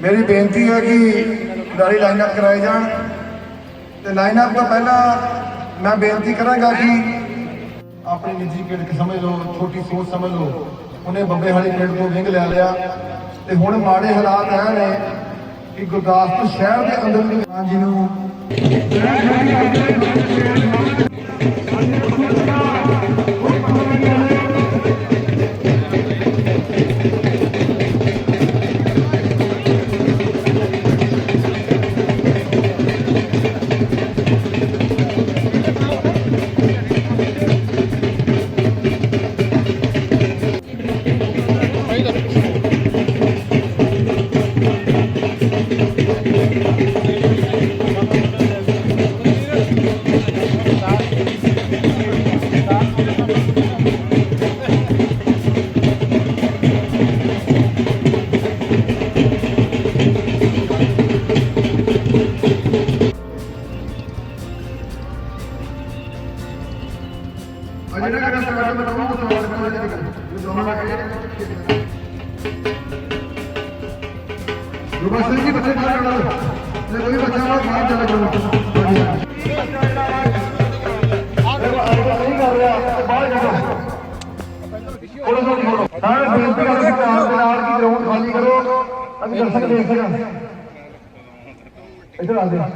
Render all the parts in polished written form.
मेरी बेनती है कि खिडारी लाइनअप कराए जान। तो लाइनअप तो पहला मैं बेनती कराँगा कि अपनी निजी खिड़क समझ लो, छोटी सोच समझ लो, उन्हें बब्बे हाली पिंड को विंग लै लिया। तो हुण माड़े हालात है ने कि गुरदासपुर शहर के अंदर जी नूं जी बच्चे बाहर कोई बच्चा बाहर चला जाओ ग्राउंड खाली करो अभी दर्शक देख सकें इधर आ जाए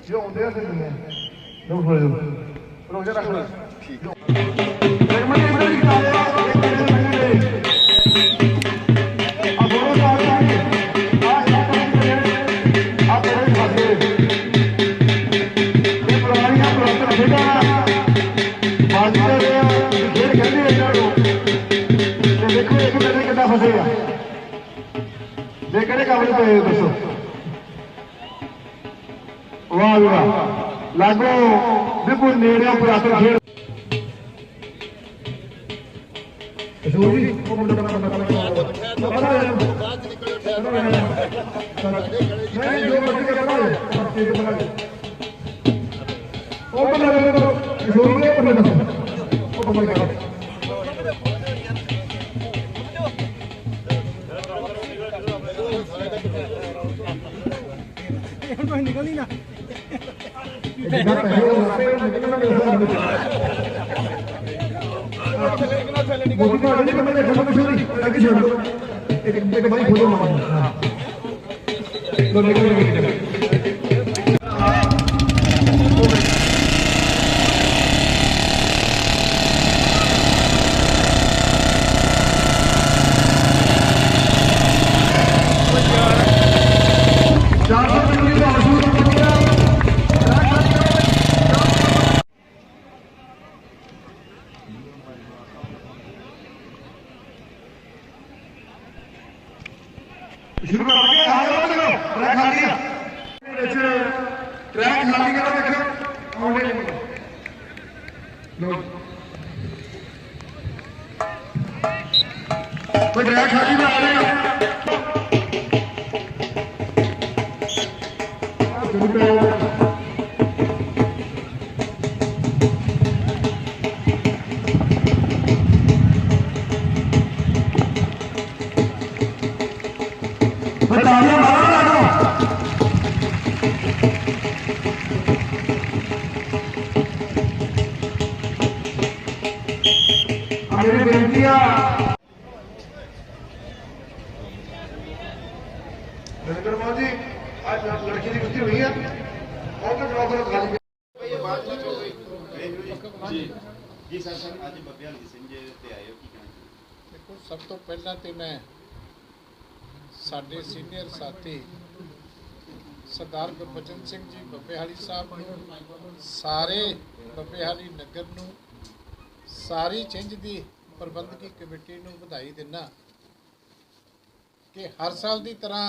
जो होते हैं रुक जा रख दसो वाह वाह लागो बिल्कुल नेड़े पुरातन खेल निकली ना शुरू कर लगे ट्रैक खाली ट्रैक खाली करो देखो कोई ट्रैक खाली में आ रहेगा मेरी बेनतियां जी आज लड़की की गलती हुई है और तो ड्रॉपर खाली जी सर सर आज बब्बे हल्दी सिंह जी ते आए हो की कहना देखो सब तो पहला तो मैं साडे सीनियर साथी सरदार गुरबचन सिंह जी बब्बेहाली साहब सारे बब्बेहाली नगर नूं सारी छिंज की प्रबंधकी कमेटी नूं बधाई दिना कि हर साल की तरह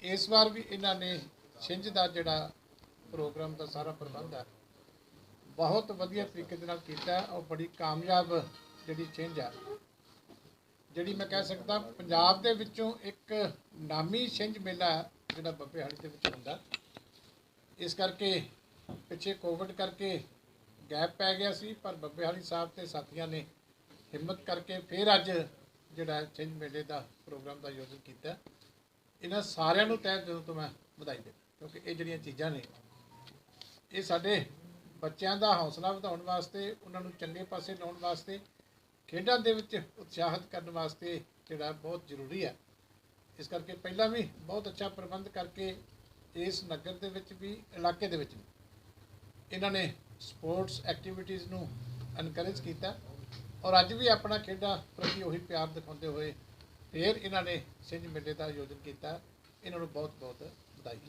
इस बार भी इन्होंने छिंज का जिहड़ा प्रोग्राम का सारा प्रबंध है बहुत वधिया तरीके दे नाल कीता और बड़ी कामयाब जिहड़ी छिंज है जिहड़ी मैं कह सकदा पंजाब दे विचों एक नामी छिंज मेला जिहड़ा बब्बेहाली दे विच हुंदा। इस करके पिछे कोविड करके ਗੈਪ ਪੈ ਗਿਆ ਸੀ, ਪਰ ਬੱਬੇ ਹਾਲੀ ਸਾਹਿਬ ਤੇ ਸਾਥੀਆਂ ਨੇ ਹਿੰਮਤ ਕਰਕੇ ਫਿਰ ਅੱਜ ਜਿਹੜਾ ਛਿੰਝ ਮੇਲੇ ਦਾ ਪ੍ਰੋਗਰਾਮ ਦਾ ਆਯੋਜਨ ਕੀਤਾ। ਇਹਨਾਂ ਸਾਰਿਆਂ ਨੂੰ ਤਹਿ ਦਿਲੋਂ ਤੋਂ ਮੈਂ ਵਧਾਈ ਦਿੰਦਾ, ਕਿਉਂਕਿ ਇਹ ਜਿਹੜੀਆਂ ਚੀਜ਼ਾਂ ਨੇ ਇਹ ਸਾਡੇ ਬੱਚਿਆਂ ਦਾ ਹੌਸਲਾ ਵਧਾਉਣ ਵਾਸਤੇ, ਉਹਨਾਂ ਨੂੰ ਚੰਗੇ ਪਾਸੇ ਲਾਉਣ ਵਾਸਤੇ, ਖੇਡਾਂ ਦੇ ਵਿੱਚ ਉਤਸ਼ਾਹਿਤ ਕਰਨ ਵਾਸਤੇ ਜਿਹੜਾ ਬਹੁਤ ਜ਼ਰੂਰੀ ਹੈ। ਇਸ ਕਰਕੇ ਪਹਿਲਾਂ ਵੀ ਬਹੁਤ ਅੱਛਾ ਪ੍ਰਬੰਧ ਕਰਕੇ ਇਸ ਨਗਰ ਦੇ ਵਿੱਚ ਵੀ, ਇਲਾਕੇ ਦੇ ਵਿੱਚ ਵੀ ਇਹਨਾਂ ਨੇ ਸਪੋਰਟਸ ਐਕਟੀਵਿਟੀਜ਼ ਨੂੰ ਐਨਕਰੇਜ ਕੀਤਾ ਔਰ ਅੱਜ ਵੀ ਆਪਣਾ ਖੇਡਾਂ ਪ੍ਰਤੀ ਉਹੀ ਪਿਆਰ ਦਿਖਾਉਂਦੇ ਹੋਏ ਫਿਰ ਇਹਨਾਂ ਨੇ ਛਿੰਝ ਮੇਲੇ ਦਾ ਆਯੋਜਨ ਕੀਤਾ। ਇਹਨਾਂ ਨੂੰ ਬਹੁਤ ਬਹੁਤ ਵਧਾਈ।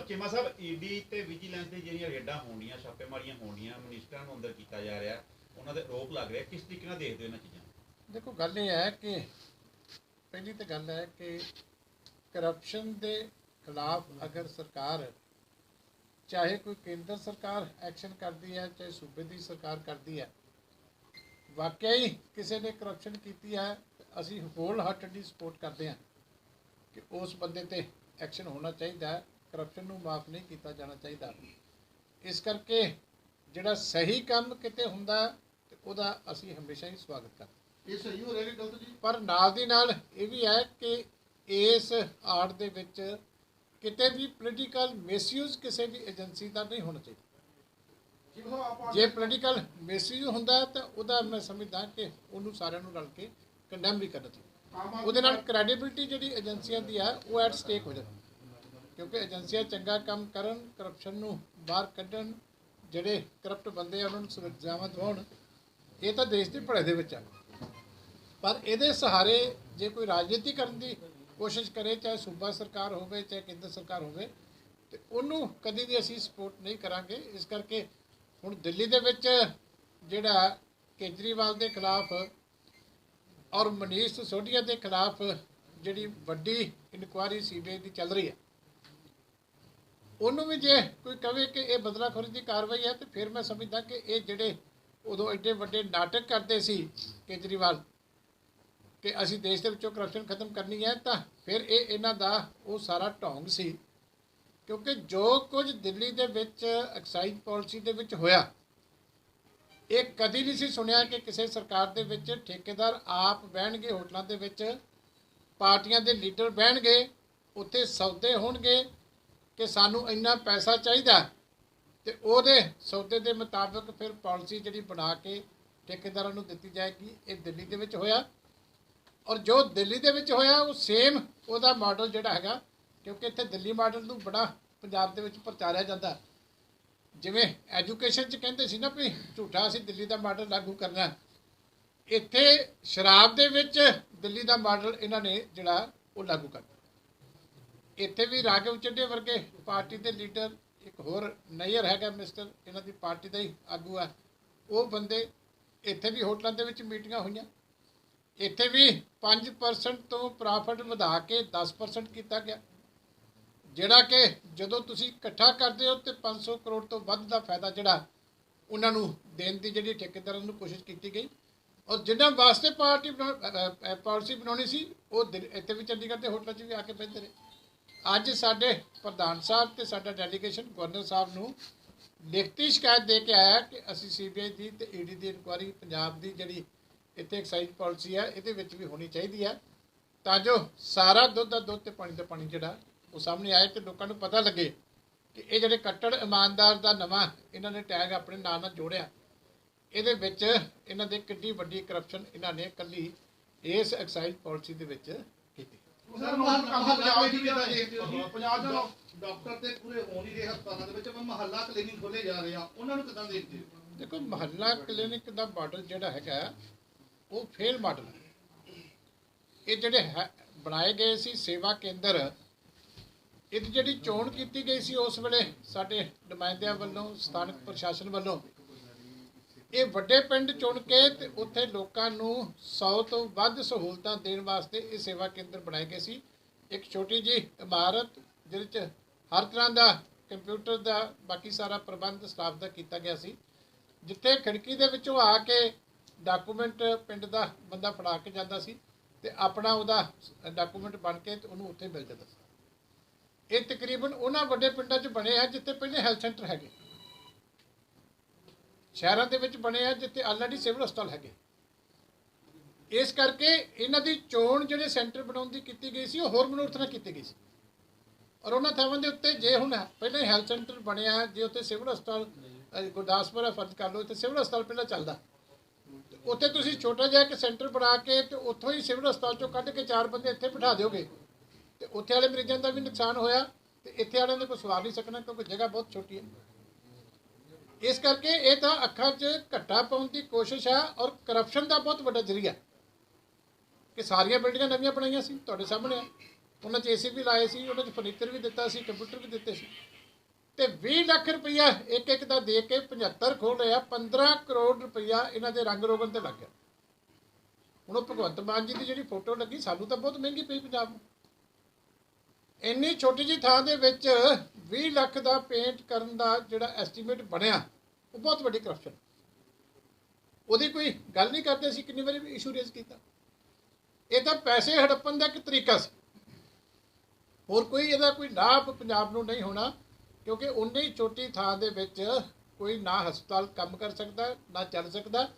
ਚੀਮਾ ਸਾਹਿਬ ਈਡੀ ਤੇ ਵਿਜੀਲੈਂਸ ਦੀ ਜਿਹੜੀਆਂ ਰੇਡਾਂ ਹੋਣੀਆਂ, ਛਾਪੇਮਾਰੀਆਂ ਹੋਣੀਆਂ, ਮਿਨਿਸਟਰਾਂ ਨੂੰ ਅੰਦਰ ਕੀਤਾ ਜਾ ਰਿਹਾ, ਉਹਨਾਂ ਦੇ ਆਰੋਪ ਲੱਗ ਰਿਹਾ, ਕਿਸ ਤਰੀਕੇ ਨਾਲ ਦੇਖਦੇ ਹੋ ਇਹਨਾਂ ਚੀਜ਼ਾਂ? ਦੇਖੋ, ਗੱਲ ਇਹ ਹੈ ਕਿ ਪਹਿਲੀ ਤਾਂ ਗੱਲ ਹੈ ਕਿ ਕਰਪਸ਼ਨ ਦੇ ਖਿਲਾਫ ਅਗਰ ਸਰਕਾਰ, ਚਾਹੇ ਕੋਈ ਕੇਂਦਰ ਸਰਕਾਰ ਐਕਸ਼ਨ ਕਰਦੀ ਹੈ, ਚਾਹੇ ਸੂਬੇ ਦੀ ਸਰਕਾਰ ਕਰਦੀ ਹੈ, ਵਾਕਿਆ ਹੀ ਕਿਸੇ ਨੇ ਕਰਪਸ਼ਨ ਕੀਤੀ ਹੈ, ਅਸੀਂ ਹੋਲ ਹਾਰਟਡਲੀ ਸਪੋਰਟ ਕਰਦੇ ਹਾਂ ਕਿ ਉਸ ਬੰਦੇ ਤੇ ਐਕਸ਼ਨ ਹੋਣਾ ਚਾਹੀਦਾ ਹੈ। ਕਰਪਸ਼ਨ ਨੂੰ ਮਾਫ ਨਹੀਂ ਕੀਤਾ ਜਾਣਾ ਚਾਹੀਦਾ। ਇਸ ਕਰਕੇ ਜਿਹੜਾ ਸਹੀ ਕੰਮ ਕਿਤੇ ਹੁੰਦਾ ਤੇ ਉਹਦਾ ਅਸੀਂ ਹਮੇਸ਼ਾ ਹੀ ਸਵਾਗਤ ਕਰਦੇ। ਇਹ ਸਹੀ ਹੋ ਰਿਹਾ ਕਿ ਗਲਤ ਜੀ? ਪਰ ਨਾਲ ਦੀ ਨਾਲ ਇਹ ਵੀ ਹੈ ਕਿ ਇਸ ਆੜ ਦੇ ਵਿੱਚ ਕਿਤੇ ਵੀ ਪੋਲੀਟੀਕਲ ਮਿਸਯੂਜ਼ ਕਿਸੇ ਵੀ ਏਜੰਸੀ ਦਾ ਨਹੀਂ ਹੋਣਾ ਚਾਹੀਦਾ। ਜੇ ਪੋਲੀਟੀਕਲ ਮਿਸਯੂਜ਼ ਹੁੰਦਾ ਤਾਂ ਉਹਦਾ ਮੈਂ ਸਮਝਦਾ ਕਿ ਉਹਨੂੰ ਸਾਰਿਆਂ ਨੂੰ ਰਲ ਕੇ ਕੰਡੈਮ ਵੀ ਕਰਨਾ ਚਾਹੀਦਾ। ਉਹਦੇ ਨਾਲ ਕ੍ਰੈਡੀਬਿਲਿਟੀ ਜਿਹੜੀ ਏਜੰਸੀਆਂ ਦੀ ਹੈ ਉਹ ਐਟ ਸਟੇਕ ਹੋ ਜਾਂਦੀ, ਕਿਉਂਕਿ ਏਜੰਸੀਆਂ ਚੰਗਾ ਕੰਮ ਕਰਨ, ਕਰਪਸ਼ਨ ਨੂੰ ਬਾਹਰ ਕੱਢਣ, ਜਿਹੜੇ ਕਰਪਟ ਬੰਦੇ ਆ ਉਹਨਾਂ ਨੂੰ ਸਜ਼ਾਵਾਂ ਦਿਵਾਉਣ, ਇਹ ਤਾਂ ਦੇਸ਼ ਦੀ ਭਲੇ ਦੇ ਵਿੱਚ ਆ। ਪਰ ਇਹਦੇ ਸਹਾਰੇ ਜੇ ਕੋਈ ਰਾਜਨੀਤੀ ਕਰਨ ਦੀ ਕੋਸ਼ਿਸ਼ ਕਰੇ, ਚਾਹੇ ਸੂਬਾ ਸਰਕਾਰ ਹੋਵੇ ਚਾਹੇ ਕੇਂਦਰ ਸਰਕਾਰ ਹੋਵੇ, ਤੇ ਉਹਨੂੰ ਕਦੀ ਵੀ ਅਸੀਂ ਸਪੋਰਟ ਨਹੀਂ ਕਰਾਂਗੇ। ਇਸ ਕਰਕੇ ਹੁਣ ਦਿੱਲੀ ਦੇ ਵਿੱਚ ਜਿਹੜਾ ਕੇਜਰੀਵਾਲ ਦੇ ਖਿਲਾਫ ਔਰ ਮਨੀਸ਼ ਸਿਸੋਦੀਆ ਦੇ ਖਿਲਾਫ ਜਿਹੜੀ ਵੱਡੀ ਇਨਕੁਆਇਰੀ ਸੀਬੀਆਈ ਦੀ ਚੱਲ ਰਹੀ ਹੈ, ਉਹਨੂੰ ਵੀ ਜੇ ਕੋਈ ਕਵੇ ਕਿ ਇਹ ਬਦਲਾਖੋਰੀ ਦੀ ਕਾਰਵਾਈ ਹੈ, ਤੇ ਫਿਰ ਮੈਂ ਸਮਝਦਾ ਕਿ ਇਹ ਜਿਹੜੇ ਉਦੋਂ ਐਡੇ ਵੱਡੇ ਨਾਟਕ ਕਰਦੇ ਸੀ ਕੇਜਰੀਵਾਲ ਕਿ ਅਸੀਂ ਦੇਸ਼ ਦੇ ਵਿੱਚੋਂ ਕਰਪਸ਼ਨ ਖਤਮ ਕਰਨੀ ਹੈ, ਤਾਂ ਫਿਰ ਇਹ ਇਹਨਾਂ ਦਾ ਉਹ ਸਾਰਾ ਢੋਂਗ ਸੀ। ਕਿਉਂਕਿ ਜੋ ਕੁਝ ਦਿੱਲੀ ਦੇ ਵਿੱਚ ਐਕਸਾਈਜ਼ ਪਾਲਿਸੀ ਦੇ ਵਿੱਚ ਹੋਇਆ, ਇਹ ਕਦੀ ਨਹੀਂ ਸੀ ਸੁਣਿਆ ਕਿ ਕਿਸੇ ਸਰਕਾਰ ਦੇ ਵਿੱਚ ਠੇਕੇਦਾਰ ਆਪ ਬਹਿਣਗੇ ਹੋਟਲਾਂ ਦੇ ਵਿੱਚ, ਪਾਰਟੀਆਂ ਦੇ ਲੀਡਰ ਬਹਿਣਗੇ, ਉੱਥੇ ਸੌਦੇ ਹੋਣਗੇ ਕਿ ਸਾਨੂੰ ਇੰਨਾ ਪੈਸਾ ਚਾਹੀਦਾ, ਤੇ ਉਹਦੇ ਸੌਦੇ ਦੇ ਮੁਤਾਬਕ ਫਿਰ ਪਾਲਿਸੀ ਜਿਹੜੀ ਬਣਾ ਕੇ ਠੇਕੇਦਾਰਾਂ ਨੂੰ ਦਿੱਤੀ ਜਾਏਗੀ। ਇਹ ਦਿੱਲੀ ਦੇ ਵਿੱਚ ਹੋਇਆ, ਔਰ ਜੋ ਦਿੱਲੀ ਦੇ ਵਿੱਚ ਹੋਇਆ ਉਹ ਸੇਮ ਉਹਦਾ ਮਾਡਲ ਜਿਹੜਾ ਹੈਗਾ, ਕਿਉਂਕਿ ਇੱਥੇ ਦਿੱਲੀ ਮਾਡਲ ਨੂੰ ਬੜਾ ਪੰਜਾਬ ਦੇ ਵਿੱਚ ਪ੍ਰਚਾਰਿਆ ਜਾਂਦਾ। ਜਿਵੇਂ ਐਜੂਕੇਸ਼ਨ 'ਚ ਕਹਿੰਦੇ ਸੀ ਨਾ ਵੀ ਝੂਠਾ ਅਸੀਂ ਦਿੱਲੀ ਦਾ ਮਾਡਲ ਲਾਗੂ ਕਰਨਾ, ਇੱਥੇ ਸ਼ਰਾਬ ਦੇ ਵਿੱਚ ਦਿੱਲੀ ਦਾ ਮਾਡਲ ਇਹਨਾਂ ਨੇ ਜਿਹੜਾ ਉਹ ਲਾਗੂ ਕਰਨਾ। ਇੱਥੇ ਵੀ ਰਾਘਵ ਚੱਡੇ ਵਰਗੇ ਪਾਰਟੀ ਦੇ ਲੀਡਰ, ਇੱਕ ਹੋਰ ਨਈਅਰ ਹੈਗਾ ਮਿਸਟਰ, ਇਹਨਾਂ ਦੀ ਪਾਰਟੀ ਦਾ ਹੀ ਆਗੂ ਆ, ਉਹ ਬੰਦੇ, ਇੱਥੇ ਵੀ ਹੋਟਲਾਂ ਦੇ ਵਿੱਚ ਮੀਟਿੰਗਾਂ ਹੋਈਆਂ। ਇੱਥੇ ਵੀ 5% ਤੋਂ ਪ੍ਰੋਫਿਟ ਵਧਾ ਕੇ 10% ਕੀਤਾ ਗਿਆ, ਜਿਹੜਾ ਕਿ ਜਦੋਂ ਤੁਸੀਂ ਇਕੱਠਾ ਕਰਦੇ ਹੋ ਤੇ 500 ਕਰੋੜ ਤੋਂ ਵੱਧ ਦਾ ਫਾਇਦਾ ਜਿਹੜਾ ਉਹਨਾਂ ਨੂੰ ਦੇਣ ਦੀ ਜਿਹੜੀ ਠੇਕੇਦਾਰਾਂ ਨੂੰ ਕੋਸ਼ਿਸ਼ ਕੀਤੀ ਗਈ। ਔਰ ਜਿਨ੍ਹਾਂ ਵਾਸਤੇ ਪਾਲਿਸੀ ਬਣਾਉਣੀ ਸੀ ਉਹ ਇੱਥੇ ਵੀ ਚੰਡੀਗੜ੍ਹ ਦੇ ਹੋਟਲਾਂ 'ਚ ਵੀ ਆ ਕੇ ਬੈਠਦੇ ਰਹੇ। ਅੱਜ ਸਾਡੇ ਪ੍ਰਧਾਨ ਸਾਹਿਬ ਤੇ ਸਾਡਾ ਡੈਲੀਗੇਸ਼ਨ ਗਵਰਨਰ ਸਾਹਿਬ ਨੂੰ ਲਿਖਤੀ ਸ਼ਿਕਾਇਤ ਦੇ ਕੇ ਆਇਆ ਕਿ ਅਸੀਂ ਸੀਬੀਆਈ ਦੀ ਤੇ ਈਡੀ ਦੀ ਇਨਕੁਆਇਰੀ ਪੰਜਾਬ ਦੀ ਜਿਹੜੀ ਇੱਥੇ ਐਕਸਾਈਜ਼ ਪਾਲਿਸੀ ਹੈ ਇਹਦੇ ਵਿੱਚ ਵੀ ਹੋਣੀ ਚਾਹੀਦੀ ਹੈ, ਤਾਂ ਜੋ ਸਾਰਾ ਦੁੱਧ ਦਾ ਦੁੱਧ ਤੇ ਪਾਣੀ ਦਾ ਪਾਣੀ ਜਿਹੜਾ ਉਹ ਸਾਹਮਣੇ ਆਏ ਤੇ ਲੋਕਾਂ ਨੂੰ ਪਤਾ ਲੱਗੇ ਕਿ ਇਹ ਜਿਹੜੇ ਕੱਟੜ ਇਮਾਨਦਾਰ ਦਾ ਨਵਾਂ ਇਹਨਾਂ ਨੇ ਟੈਗ ਆਪਣੇ ਨਾਂ ਨਾਲ ਜੋੜਿਆ, ਇਹਦੇ ਵਿੱਚ ਇਹਨਾਂ ਦੇ ਕਿੰਨੀ ਵੱਡੀ ਕਰਪਸ਼ਨ ਇਹਨਾਂ ਨੇ ਇਕੱਲੀ ਇਸ ਐਕਸਾਈਜ਼ ਪਾਲਿਸੀ ਦੇ ਵਿੱਚ ਕੀਤੀ। ਪੰਜਾਬ ਦੇ ਡਾਕਟਰ ਤੇ ਪੂਰੇ ਹੋ ਨਹੀਂ ਰਹੇ ਹਸਪਤਾਲਾਂ ਦੇ ਵਿੱਚ, ਮੁਹੱਲਾ ਕਲੀਨਿਕ ਖੋਲੇ ਜਾ ਰਹੇ ਆ, ਉਹਨਾਂ ਨੂੰ ਕਿੱਦਾਂ ਦੇਖਦੇ ਹੋ? ਦੇਖੋ, ਮੁਹੱਲਾ ਕਲੀਨਿਕ ਦਾ ਮਾਡਲ ਜਿਹੜਾ ਹੈਗਾ ਉਹ ਫੇਲ ਮਾਡਲ ਹੈ। ਇਹ ਜਿਹੜੇ ਬਣਾਏ ਗਏ ਸੀ ਸੇਵਾ ਕੇਂਦਰ, ਇਹਦੀ ਜਿਹੜੀ ਚੋਣ ਕੀਤੀ ਗਈ ਸੀ ਉਸ ਵੇਲੇ ਸਾਡੇ ਨੁਮਾਇੰਦਿਆਂ ਵੱਲੋਂ, ਸਥਾਨਕ ਪ੍ਰਸ਼ਾਸਨ ਵੱਲੋਂ, ਇਹ ਵੱਡੇ ਪਿੰਡ ਚੁਣ ਕੇ ਤੇ ਉੱਥੇ ਲੋਕਾਂ ਨੂੰ 100 ਤੋਂ ਵੱਧ ਸਹੂਲਤਾਂ ਦੇਣ ਵਾਸਤੇ ਇਹ ਸੇਵਾ ਕੇਂਦਰ ਬਣਾਏ ਗਏ ਸੀ। ਇੱਕ ਛੋਟੀ ਜਿਹੀ ਇਮਾਰਤ ਜਿਹਦੇ 'ਚ ਹਰ ਤਰ੍ਹਾਂ ਦਾ ਕੰਪਿਊਟਰ ਦਾ ਬਾਕੀ ਸਾਰਾ ਪ੍ਰਬੰਧ ਸਟਾਫ ਦਾ ਕੀਤਾ ਗਿਆ ਸੀ, ਜਿੱਥੇ ਖਿੜਕੀ ਦੇ ਵਿੱਚੋਂ ਆ ਕੇ ਡਾਕੂਮੈਂਟ ਪਿੰਡ ਦਾ ਬੰਦਾ ਫੜਾ ਕੇ ਜਾਂਦਾ ਸੀ ਤੇ ਆਪਣਾ ਉਹਦਾ ਡਾਕੂਮੈਂਟ ਬਣ ਕੇ ਤੇ ਉਹਨੂੰ ਉੱਥੇ ਮਿਲ ਜਾਂਦਾ ਸੀ। ਇਹ ਤਕਰੀਬਨ ਉਹਨਾਂ ਵੱਡੇ ਪਿੰਡਾਂ 'ਚ ਬਣੇ ਆ ਜਿੱਥੇ ਪਹਿਲੇ ਹੈਲਥ ਸੈਂਟਰ ਹੈਗੇ। ਸ਼ਹਿਰਾਂ ਦੇ ਵਿੱਚ ਬਣੇ ਆ ਜਿੱਥੇ ਆਲਰੇਡੀ ਸਿਵਲ ਹਸਪਤਾਲ ਹੈਗੇ। ਇਸ ਕਰਕੇ ਇਹਨਾਂ ਦੀ ਚੋਣ ਜਿਹੜੇ ਸੈਂਟਰ ਬਣਾਉਣ ਦੀ ਕੀਤੀ ਗਈ ਸੀ ਉਹ ਹੋਰ ਮਨੋਰਥ ਨਾਲ ਕੀਤੀ ਗਈ ਸੀ। ਔਰ ਉਹਨਾਂ ਥਾਵਾਂ ਦੇ ਉੱਤੇ ਜੇ ਹੁਣ ਪਹਿਲਾਂ ਹੀ ਹੈਲਥ ਸੈਂਟਰ ਬਣਿਆ, ਜੇ ਉੱਥੇ ਸਿਵਲ ਹਸਪਤਾਲ ਗੁਰਦਾਸਪੁਰ ਦਾ ਫਰਜ਼ ਕਰ ਲਓ, ਇੱਥੇ ਸਿਵਲ ਹਸਪਤਾਲ ਪਹਿਲਾਂ ਚੱਲਦਾ, ਉੱਥੇ ਤੁਸੀਂ ਛੋਟਾ ਜਿਹਾ ਇੱਕ ਸੈਂਟਰ ਬਣਾ ਕੇ ਤੇ ਉੱਥੋਂ ਹੀ ਸਿਵਲ ਹਸਪਤਾਲ ਚੋਂ ਕੱਢ ਕੇ 4 ਬੰਦੇ ਇੱਥੇ ਬਿਠਾ ਦਿਓਗੇ ਤੇ ਉੱਥੇ ਵਾਲੇ ਮਰੀਜ਼ਾਂ ਦਾ ਵੀ ਨੁਕਸਾਨ ਹੋਇਆ ਤੇ ਇੱਥੇ ਵਾਲਿਆਂ ਨੇ ਕੋਈ ਸਵਾਰ ਨਹੀਂ ਸਕਣਾ ਕਿਉਂਕਿ ਜਗ੍ਹਾ ਬਹੁਤ ਛੋਟੀ ਹੈ। ਇਸ ਕਰਕੇ ਇਹ ਤਾਂ ਅੱਖਾਂ 'ਚ ਘੱਟਾ ਪਾਉਣ ਦੀ ਕੋਸ਼ਿਸ਼ ਹੈ ਔਰ ਕਰਪਸ਼ਨ ਦਾ ਬਹੁਤ ਵੱਡਾ ਜ਼ਰੀਆ ਕਿ ਸਾਰੀਆਂ ਬਿਲਡਿੰਗਾਂ ਨਵੀਆਂ ਬਣਾਈਆਂ ਸੀ, ਤੁਹਾਡੇ ਸਾਹਮਣੇ ਆ, ਉਹਨਾਂ 'ਚ ਏਸੀ ਵੀ ਲਾਏ ਸੀ, ਉਹਨਾਂ 'ਚ ਫਰਨੀਚਰ ਵੀ ਦਿੱਤਾ ਸੀ, ਕੰਪਿਊਟਰ ਵੀ ਦਿੱਤੇ ਸੀ ਤੇ 20 ਲੱਖ ਰੁਪਈਆ ਇੱਕ ਦਾ ਦੇ ਕੇ 75 ਖੋਲ ਰਿਹਾ। 15 ਕਰੋੜ ਰੁਪਈਆ ਇਹਨਾਂ ਦੇ ਰੰਗ ਰੋਗਨ ਤੇ ਲੱਗ ਗਿਆ। ਹੁਣ ਉਹ ਭਗਵੰਤ ਮਾਨ ਜੀ ਦੀ ਜਿਹੜੀ ਫੋਟੋ ਲੱਗੀ ਸਾਨੂੰ ਤਾਂ ਬਹੁਤ ਮਹਿੰਗੀ ਪਈ ਪੰਜਾਬ ਨੂੰ। ਇੰਨੀ ਛੋਟੀ ਜਿਹੀ ਥਾਂ ਦੇ ਵਿੱਚ 20 ਲੱਖ ਦਾ ਪੇਂਟ ਕਰਨ ਦਾ ਜਿਹੜਾ ਐਸਟੀਮੇਟ ਬਣਿਆ ਉਹ ਬਹੁਤ ਵੱਡੀ ਕਰਪਸ਼ਨ। ਉਹਦੀ ਕੋਈ ਗੱਲ ਨਹੀਂ ਕਰਦੇ ਸੀ, ਕਿੰਨੀ ਵਾਰੀ ਵੀ ਇਸ਼ੂ ਰੇਜ਼ ਕੀਤਾ। ਇਹ ਤਾਂ ਪੈਸੇ ਹੜੱਪਣ ਦਾ ਇੱਕ ਤਰੀਕਾ ਸੀ, ਹੋਰ ਕੋਈ ਇਹਦਾ ਕੋਈ ਲਾਭ ਪੰਜਾਬ ਨੂੰ ਨਹੀਂ ਹੋਣਾ ਕਿਉਂਕਿ ਉਨੀ ਛੋਟੀ ਥਾਂ ਦੇ ਵਿੱਚ ਕੋਈ ਨਾ ਹਸਪਤਾਲ ਕੰਮ ਕਰ ਸਕਦਾ ਨਾ ਚੱਲ ਸਕਦਾ।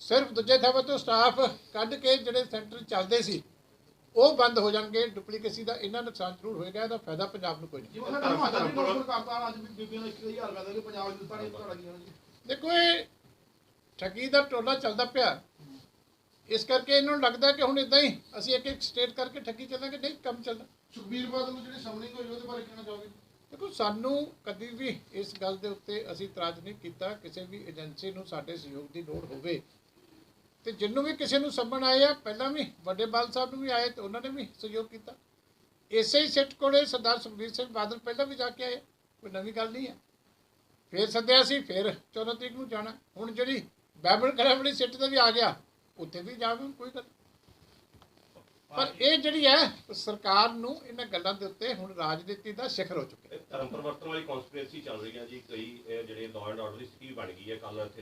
ਸਿਰਫ ਦੂਜੇ ਥਾਵਾਂ ਤੋਂ ਸਟਾਫ ਕੱਢ ਕੇ ਜਿਹੜੇ ਸੈਂਟਰ ਚੱਲਦੇ ਸੀ ਉਹ ਬੰਦ ਹੋ ਜਾਣਗੇ। ਡੁਪਲੀਕੇਸੀ ਦਾ ਇੰਨਾ ਨੁਕਸਾਨ ਜ਼ਰੂਰ ਹੋਏਗਾ, ਇਹਦਾ ਫਾਇਦਾ ਪੰਜਾਬ ਨੂੰ ਕੋਈ ਨਹੀਂ। ਦੇਖੋ ਇਹ ਠੱਗੀ ਦਾ ਟੋਲਾ ਚੱਲਦਾ ਪਿਆ, ਇਸ ਕਰਕੇ ਇਹਨਾਂ ਨੂੰ ਲੱਗਦਾ ਕਿ ਹੁਣ ਇਦਾਂ ਹੀ ਅਸੀਂ ਇੱਕ ਸਟੇਟ ਕਰਕੇ ਠੱਗੀ ਚੱਲਾਂਗੇ, ਨਹੀਂ ਕੰਮ ਚੱਲਦਾ। ਸੁਖਬੀਰ ਬਾਦਲ ਨੂੰ ਜਿਹੜੀ ਸਮਨਿੰਗ ਹੋਈ ਉਹਦੇ ਬਾਰੇ ਕਹਿਣਾ ਚਾਹੋਗੇ? ਦੇਖੋ ਸਾਨੂੰ ਕਦੀ ਵੀ ਇਸ ਗੱਲ ਦੇ ਉੱਤੇ ਅਸੀਂ ਇਤਰਾਜ਼ ਨਹੀਂ ਕੀਤਾ। ਕਿਸੇ ਵੀ ਏਜੰਸੀ ਨੂੰ ਸਾਡੇ ਸਹਿਯੋਗ ਦੀ ਲੋੜ ਹੋਵੇ ਤੇ ਜਿਹਨੂੰ ਵੀ ਕਿਸੇ ਨੂੰ ਸੰਮਣ ਆਏ ਆ, ਪਹਿਲਾਂ ਵੀ ਵੱਡੇ ਬਾਲ ਸਾਹਿਬ ਨੂੰ ਵੀ ਆਏ ਤੇ ਉਹਨਾਂ ਨੇ ਵੀ ਸਹਿਯੋਗ ਕੀਤਾ। ਇਸੇ ਹੀ ਸਿੱਟ ਕੋਲੇ ਸਰਦਾਰ ਸੁਖਬੀਰ ਸਿੰਘ ਬਾਦਲ ਪਹਿਲਾਂ ਵੀ ਜਾ ਕੇ ਆਏ, ਕੋਈ ਨਵੀਂ ਗੱਲ ਨਹੀਂ ਹੈ। ਫਿਰ ਸੱਦਿਆ ਸੀ, ਫਿਰ 14 ਤਰੀਕ ਨੂੰ ਜਾਣਾ। ਹੁਣ ਜਿਹੜੀ ਬਾਈਬਲ ਕਰਾਂ ਵਾਲੀ ਸਿੱਟ ਤੇ ਵੀ ਆ ਗਿਆ, ਉੱਥੇ ਵੀ ਜਾਵੇ, ਕੋਈ ਗੱਲ। ਪਰ ਇਹ ਜਿਹੜੀ ਹੈ ਸਰਕਾਰ ਨੂੰ ਇਹਨਾਂ ਗੱਲਾਂ ਦੇ ਉੱਤੇ ਹੁਣ ਰਾਜਨੀਤੀ ਦਾ ਸਿਖਰ ਹੋ ਚੁੱਕਿਆ। ਧਰਮ ਪਰਿਵਰਤਨ ਵਾਲੀ ਕਨਸਪੀਰੇਸੀ ਚੱਲ ਰਹੀ ਹੈ ਜੀ, ਕਈ ਜਿਹੜੇ ਲਾਅ ਐਂਡ ਆਰਡਰ ਦੀ ਸਥਿਤੀ ਬਣ ਗਈ ਹੈ। ਕੱਲ ਇੱਥੇ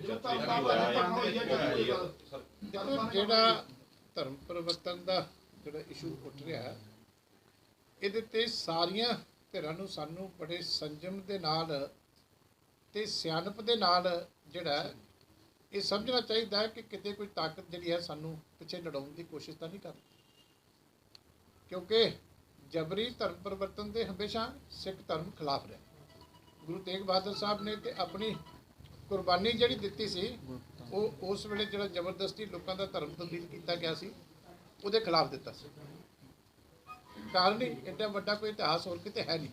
ਦੇਖੋ ਜਿਹੜਾ ਧਰਮ ਪਰਿਵਰਤਨ ਦਾ ਜਿਹੜਾ ਇਸ਼ੂ ਉੱਠ ਰਿਹਾ, ਇਹਦੇ ਤੇ ਸਾਰੀਆਂ ਧਿਰਾਂ ਨੂੰ ਸਾਨੂੰ ਬੜੇ ਸੰਜਮ ਦੇ ਨਾਲ ਤੇ ਸਿਆਣਪ ਦੇ ਨਾਲ ਜਿਹੜਾ ਇਹ ਸਮਝਣਾ ਚਾਹੀਦਾ ਹੈ ਕਿ ਕਿਤੇ ਕੋਈ ਤਾਕਤ ਜਿਹੜੀ ਹੈ ਸਾਨੂੰ ਪਿੱਛੇ ਲੜਾਉਣ ਦੀ ਕੋਸ਼ਿਸ਼ ਤਾਂ ਨਹੀਂ ਕਰ ਰਹੀ, ਕਿਉਂਕਿ ਜਬਰੀ ਧਰਮ ਪਰਿਵਰਤਨ ਦੇ ਹਮੇਸ਼ਾ ਸਿੱਖ ਧਰਮ ਖਿਲਾਫ ਰਿਹਾ। ਗੁਰੂ ਤੇਗ ਬਹਾਦਰ ਸਾਹਿਬ ਨੇ ਤੇ ਆਪਣੀ ਕੁਰਬਾਨੀ ਜਿਹੜੀ ਦਿੱਤੀ ਸੀ ਉਹ ਉਸ ਵੇਲੇ ਜਿਹੜਾ ਜ਼ਬਰਦਸਤੀ ਲੋਕਾਂ ਦਾ ਧਰਮ ਤਬਦੀਲ ਕੀਤਾ ਗਿਆ ਸੀ ਉਹਦੇ ਖਿਲਾਫ ਦਿੱਤਾ ਸੀ। ਕਾਰਨ ਹੀ ਐਡਾ ਵੱਡਾ ਕੋਈ ਇਤਿਹਾਸ ਹੋਰ ਕਿਤੇ ਹੈ ਨਹੀਂ।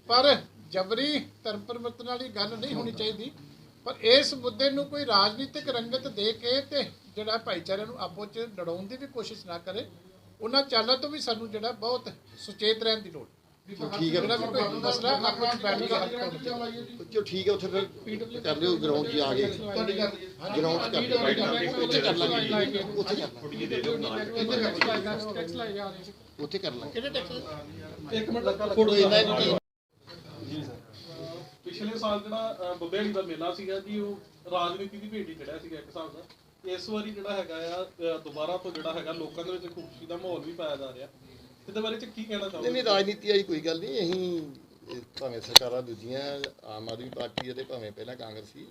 ਪਰ ਜਬਰੀ ਧਰਮ ਪਰਿਵਰਤਨ ਵਾਲੀ ਗੱਲ ਨਹੀਂ ਹੋਣੀ ਚਾਹੀਦੀ। ਪਰ ਇਸ ਮੁੱਦੇ ਨੂੰ ਕੋਈ ਰਾਜਨੀਤਿਕ ਰੰਗਤ ਦੇ ਕੇ ਤੇ ਜਿਹੜਾ ਭਾਈਚਾਰੇ ਨੂੰ ਆਪੋ 'ਚ ਲੜਾਉਣ ਦੀ ਵੀ ਕੋਸ਼ਿਸ਼ ਨਾ ਕਰੇ। ਉਹਨਾਂ ਚਾਲਾਂ ਤੋਂ ਵੀ ਸਾਨੂੰ ਜਿਹੜਾ ਬਹੁਤ ਸੁਚੇਤ ਰਹਿਣ ਦੀ ਲੋੜ। ਠੀਕ ਹੈ, ਜਿਹੜਾ ਵੀ ਕੋਈ ਮਸਲਾ ਆਪੋ 'ਚ ਬੈਠ ਕੇ ਹੱਲ ਕਰਨਾ ਚਾਹੀਦਾ। ਚਲੋ ਠੀਕ ਹੈ, ਉੱਥੇ ਫਿਰ ਕਰ ਲਿਓ ਗਰਾਊਂਡ 'ਚ ਆ ਗਏ, ਗਰਾਊਂਡ 'ਚ ਕਰ ਲਿਓ, ਉੱਥੇ ਕਰ ਲਾਂਗੇ, ਉੱਥੇ ਕਰ ਲਾਂਗੇ, ਉੱਥੇ ਕਰ ਲਾਂਗੇ। ਕਿਹੜੇ ਟੈਕਸ? ਇੱਕ ਮਿੰਟ ਫੋਟੋ ਇਹਨਾਂ ਦੀ ਪਿਛਲੇ ਸਾਲ ਜਿਹੜਾ ਬੱਬੇੜੀ ਦਾ ਮੇਲਾ ਸੀਗਾ ਜੀ, ਉਹ ਰਾਜਨੀਤੀ ਦੀ ਭੇਟ ਹੀ ਚੜਿਆ ਸੀਗਾ ਇੱਕ ਹਿਸਾਬ ਦਾ। ਇਸ ਵਾਰੀ ਜਿਹੜਾ ਹੈਗਾ ਆ ਦੁਬਾਰਾ ਤੋਂ ਜਿਹੜਾ ਹੈਗਾ ਲੋਕਾਂ ਦੇ ਵਿੱਚ ਖੁਸ਼ੀ ਦਾ ਮਾਹੌਲ ਵੀ ਪਾਇਆ ਜਾ ਰਿਹਾ। ਇਹਦੇ ਬਾਰੇ ਚ ਕੀ ਕਹਿਣਾ ਚਾਹੋਗੇ? ਨਹੀਂ, ਰਾਜਨੀਤੀ ਵਾਲੀ ਕੋਈ ਗੱਲ ਨਹੀਂ। ਅਸੀਂ ਭਾਵੇਂ ਸਰਕਾਰਾਂ ਦੂਜੀਆਂ ਆਮ ਆਦਮੀ ਪਾਰਟੀ ਅਤੇ ਭਾਵੇਂ ਪਹਿਲਾਂ ਕਾਂਗਰਸੀ,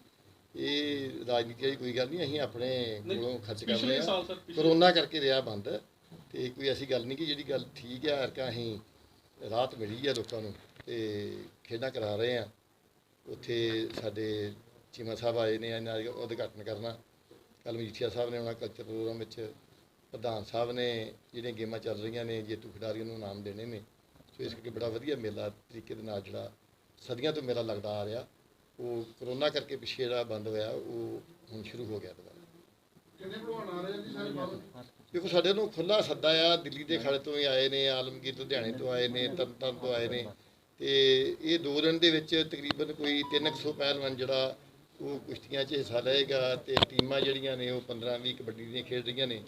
ਇਹ ਰਾਜਨੀਤੀ ਵਾਲੀ ਕੋਈ ਗੱਲ ਨਹੀਂ। ਅਸੀਂ ਆਪਣੇ ਕੋਲੋਂ ਖਰਚ ਕਰ ਰਹੇ ਹਾਂ। ਕਰੋਨਾ ਕਰਕੇ ਰਿਹਾ ਬੰਦ ਤੇ ਕੋਈ ਐਸੀ ਗੱਲ ਨਹੀਂ ਕਿ ਜਿਹੜੀ ਗੱਲ ਠੀਕ ਹੈ। ਅਰਕਾ ਅਸੀਂ ਰਾਹਤ ਮਿਲੀ ਹੈ ਲੋਕਾਂ ਨੂੰ ਤੇ ਖੇਡਾਂ ਕਰਾ ਰਹੇ ਹਾਂ। ਉੱਥੇ ਸਾਡੇ ਚੀਮਾ ਸਾਹਿਬ ਆਏ ਨੇ, ਇਹਨਾਂ ਦਾ ਉਦਘਾਟਨ ਕਰਨਾ। ਕੱਲ੍ਹ ਮਜੀਠੀਆ ਸਾਹਿਬ ਨੇ ਆਉਣਾ ਕਲਚਰ ਪ੍ਰੋਗਰਾਮ ਵਿੱਚ। ਪ੍ਰਧਾਨ ਸਾਹਿਬ ਨੇ ਜਿਹੜੀਆਂ ਗੇਮਾਂ ਚੱਲ ਰਹੀਆਂ ਨੇ ਜੇਤੂ ਖਿਡਾਰੀਆਂ ਨੂੰ ਇਨਾਮ ਦੇਣੇ ਨੇ। ਸੋ ਇਸ ਕਰਕੇ ਬੜਾ ਵਧੀਆ ਮੇਲਾ ਤਰੀਕੇ ਦੇ ਨਾਲ ਜਿਹੜਾ ਸਦੀਆਂ ਤੋਂ ਮੇਲਾ ਲੱਗਦਾ ਆ ਰਿਹਾ, ਉਹ ਕਰੋਨਾ ਕਰਕੇ ਪਿੱਛੇ ਜਿਹੜਾ ਬੰਦ ਹੋਇਆ ਉਹ ਹੁਣ ਸ਼ੁਰੂ ਹੋ ਗਿਆ ਦੁਬਾਰਾ। ਦੇਖੋ ਸਾਡੇ ਨੂੰ ਖੁੱਲ੍ਹਾ ਸੱਦਾ ਆ। ਦਿੱਲੀ ਦੇ ਖੜੇ ਤੋਂ ਵੀ ਆਏ ਨੇ, ਆਲਮਗੀਰ ਲੁਧਿਆਣੇ ਤੋਂ ਆਏ ਨੇ, ਤਰਨਤਾਰਨ ਤੋਂ ਆਏ ਨੇ ਤੇ ਇਹ 2 ਦਿਨ ਦੇ ਵਿੱਚ ਤਕਰੀਬਨ ਕੋਈ 300 ਪਹਿਲਵਾਨ ਜਿਹੜਾ ਉਹ ਕੁਸ਼ਤੀਆਂ 'ਚ ਹਿੱਸਾ ਲਏਗਾ ਤੇ ਟੀਮਾਂ ਜਿਹੜੀਆਂ ਨੇ ਉਹ 15-20 ਕਬੱਡੀ ਦੀਆਂ ਖੇਡ ਰਹੀਆਂ ਨੇ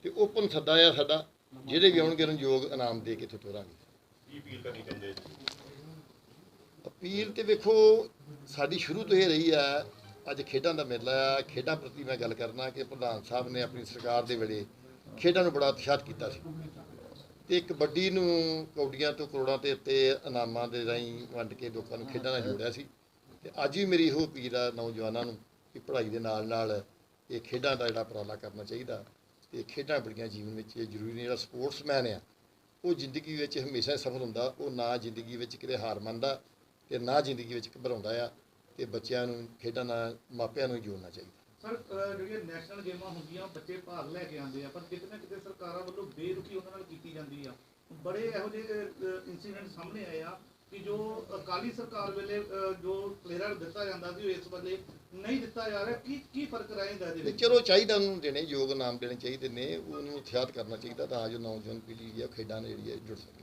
ਤੇ ਓਪਨ ਸੱਦਾ ਆ ਸਾਡਾ। ਜਿਹੜੇ ਵੀ ਆਉਣਗੇ ਉਹਨੂੰ ਯੋਗ ਇਨਾਮ ਦੇ ਕੇ ਇੱਥੋਂ ਤੋਰਾਂਗੇ। ਕੀ ਅਪੀਲ ਕਰਨੀ ਚਾਹੁੰਦੇ? ਅਪੀਲ ਤੇ ਵੇਖੋ ਸਾਡੀ ਸ਼ੁਰੂ ਤੋਂ ਇਹ ਰਹੀ ਆ। ਅੱਜ ਖੇਡਾਂ ਦਾ ਮੇਲਾ ਆ। ਖੇਡਾਂ ਪ੍ਰਤੀ ਮੈਂ ਗੱਲ ਕਰਨਾ ਕਿ ਪ੍ਰਧਾਨ ਸਾਹਿਬ ਨੇ ਆਪਣੀ ਸਰਕਾਰ ਦੇ ਵੇਲੇ ਖੇਡਾਂ ਨੂੰ ਬੜਾ ਉਤਸ਼ਾਹਿਤ ਕੀਤਾ ਸੀ ਤੇ ਕਬੱਡੀ ਨੂੰ ਕੌਡੀਆਂ ਤੋਂ ਕਰੋੜਾਂ ਦੇ ਉੱਤੇ ਇਨਾਮਾਂ ਦੇ ਰਾਹੀਂ ਵੰਡ ਕੇ ਲੋਕਾਂ ਨੂੰ ਖੇਡਾਂ ਨਾਲ ਜੋੜਿਆ ਸੀ। ਤੇ ਅੱਜ ਵੀ ਮੇਰੀ ਇਹੋ ਅਪੀਲ ਆ ਨੌਜਵਾਨਾਂ ਨੂੰ ਕਿ ਪੜ੍ਹਾਈ ਦੇ ਨਾਲ ਇਹ ਖੇਡਾਂ ਦਾ ਜਿਹੜਾ ਉਪਰਾਲਾ ਕਰਨਾ ਚਾਹੀਦਾ। ਤੇ ਖੇਡਾਂ ਬੜੀਆਂ ਜੀਵਨ ਵਿੱਚ ਇਹ ਜ਼ਰੂਰੀ ਨੇ। ਜਿਹੜਾ ਸਪੋਰਟਸਮੈਨ ਆ ਉਹ ਜ਼ਿੰਦਗੀ ਵਿੱਚ ਹਮੇਸ਼ਾ ਸਫਲ ਹੁੰਦਾ, ਉਹ ਨਾ ਜ਼ਿੰਦਗੀ ਵਿੱਚ ਕਿਤੇ ਹਾਰ ਮੰਨਦਾ ਤੇ ਨਾ ਜ਼ਿੰਦਗੀ ਵਿੱਚ ਘਬਰਾਉਂਦਾ ਆ। ਤੇ ਬੱਚਿਆਂ ਨੂੰ ਖੇਡਾਂ ਨਾਲ ਮਾਪਿਆਂ ਨੂੰ ਜੋੜਨਾ ਚਾਹੀਦਾ। ਸਰ ਜਿਹੜੀਆਂ ਨੈਸ਼ਨਲ ਗੇਮਾਂ ਹੁੰਦੀਆਂ ਬੱਚੇ ਭਾਗ ਲੈ ਕੇ ਆਉਂਦੇ ਆ, ਪਰ ਕਿਤੇ ਨਾ ਕਿਤੇ ਸਰਕਾਰਾਂ ਵੱਲੋਂ ਬੇਰੁਖੀ ਉਹਨਾਂ ਨਾਲ ਕੀਤੀ ਜਾਂਦੀ ਆ। ਬੜੇ ਇਹੋ ਜਿਹੇ ਇਨਸੀਡੈਂਟ ਸਾਹਮਣੇ ਆਏ ਆ ਕਿ ਜੋ ਅਕਾਲੀ ਸਰਕਾਰ ਵੇਲੇ ਜੋ ਪਲੇਅਰਾਂ ਨੂੰ ਦਿੱਤਾ ਜਾਂਦਾ ਸੀ ਉਹ ਇਸ ਵੇਲੇ ਨਹੀਂ ਦਿੱਤਾ ਜਾ ਰਿਹਾ। ਕੀ ਫਰਕ ਰਹਿੰਦਾ ਇਹਦੇ ਵਿੱਚ? ਚਲੋ ਚਾਹੀਦਾ ਉਹਨੂੰ ਦੇਣੇ, ਯੋਗ ਨਾਮ ਦੇਣੇ ਚਾਹੀਦੇ ਨੇ, ਉਹਨੂੰ ਉਤਸ਼ਾਹਿਤ ਕਰਨਾ ਚਾਹੀਦਾ ਤਾਂ ਜੋ ਨੌਜਵਾਨ ਪੀੜ੍ਹੀ ਜਿਹੜੀ ਆ ਖੇਡਾਂ ਨਾਲ ਜਿਹੜੀ ਹੈ ਜੁੜ ਸਕੇ।